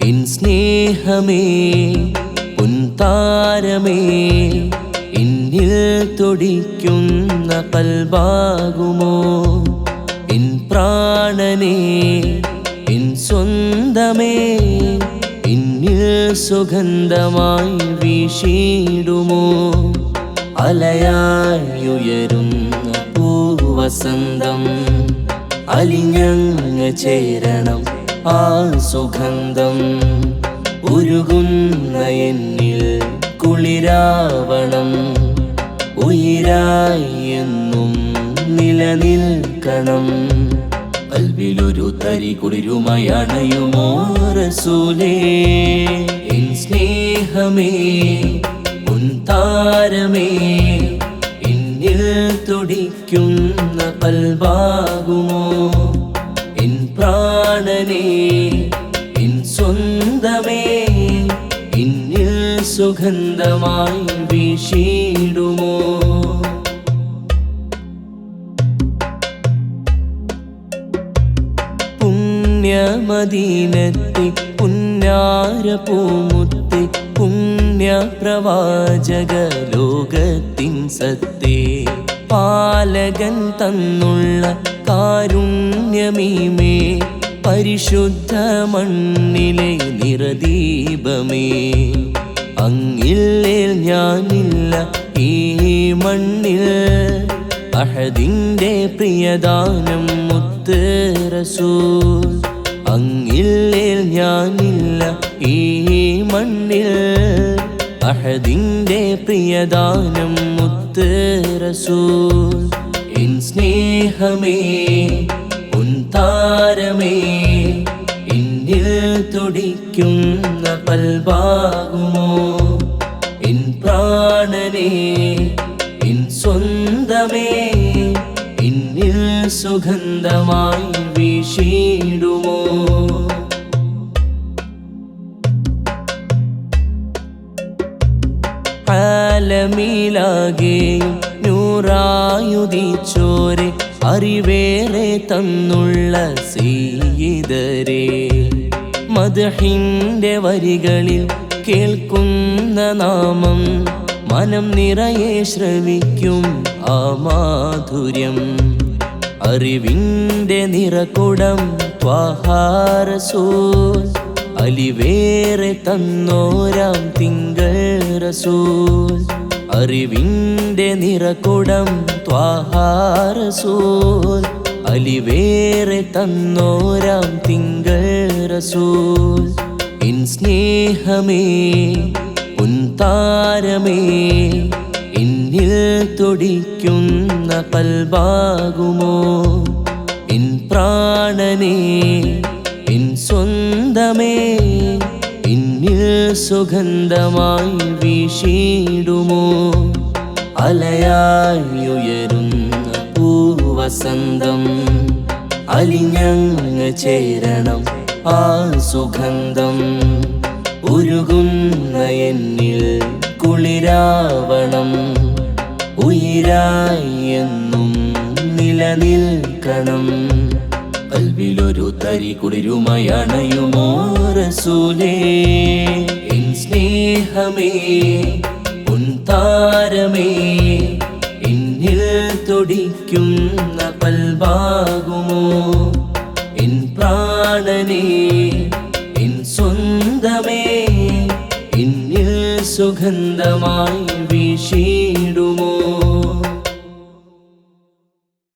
N സ്നേഹമേ പൊൻതാരമേ എന്നിൽ തുടിക്കുന്ന കൽബാകുമോ എൻ പ്രാണനേ എൻ സ്വന്തമേ എന്നിൽ സുഗന്ധമായി വീശിടുമോ അലയായുയരുന്ന പൂവസന്തം അലിഞ്ഞങ്ങ് ചേരണം ആ സുഗന്ധം ഉരുകുന്ന എന്നിൽ കുളിരാവണം ഉയിരായി എന്നും നിലനിൽക്കണം കൽവിലൊരു തരി കുളിരുമായി അണയുമോ റസൂലേ എൻ സ്നേഹമേ പൊൻതാരമേ എന്നിൽ തുടിക്കുന്ന കൽബാകുമോ എൻ പ്രാണനേ എൻ സ്വന്തമേ എന്നിൽ സുഗന്ധമായി വീശിടുമോ പുണ്യമദീനത്തെ പുണ്യാരപൂമുത്തെ പുണ്യപ്രവാചക ലോകത്തിൻ സത്തേ പാലകൻ തന്നുള്ള കാരുണ്യമീമേ പരിശുദ്ധ മണ്ണിലെ നിറദീപമേ അങ്ങില്ലേൽ ഞാനില്ല ഈ മണ്ണിൽ അഹദിന്റെ പ്രിയദാനം മുത്ത് റസൂൽ അങ്ങില്ലേൽ ഞാനില്ല ഈ മണ്ണിൽ അഹദിന്റെ പ്രിയദാനം മുത്ത് റസൂൽ എൻ സ്നേഹമേ പൊൻതാരമേ എന്നിൽ തുടിക്കുന്ന കൽബാകുമോ എൻ പ്രാണനേ എൻ സ്വന്തമേ എന്നിൽ സുഗന്ധമായി വീശിടുമോ ആലമീലാകെയും നൂറായുദിച്ചോരെ അറിവേറെ തന്നുള്ള സയ്യിദരേ മദ്ഹിന്റെ വരികളിൽ കേൾക്കുന്ന നാമം മനം നിറയെ ശ്രവിക്കും ആ മാധുര്യം അറിവിന്റെ നിറകുടം ത്വാഹാ റസൂൽ അലിവേറെ തന്നോരാം തിങ്കൾ റസൂൽ അറിവിന്റെ നിറകുടം ത്വാഹാ റസൂൽ അലിവേറെ തന്നോരാം തിങ്കൾ റസൂൽ എൻ സ്നേഹമേ പൊൻതാരമേ എന്നിൽ തുടിക്കുന്ന കൽബാകുമോ എൻ പ്രാണനേ എൻ സ്വന്തമേ എന്നിൽ സുഗന്ധമായി വീശിടുമോ അലയായുയരുന്ന പൂവസന്തം അലിഞ്ഞങ്ങ് ചേരണം ആ സുഗന്ധം ഉരുകുന്ന എന്നിൽ കുളിരാവണം ഉയിരായി എന്നും നിലനിൽക്കണം കൽവിലൊരു തരി കുളിരുമായി അണയുമോ റസൂലേ എൻ സ്നേഹമേ പൊൻതാരമേ എന്നിൽ തുടിക്കുന്ന കൽബാകുമോ എൻ പ്രാണനേ എൻ സ്വന്തമേ എന്നിൽ സുഗന്ധമായി വീശി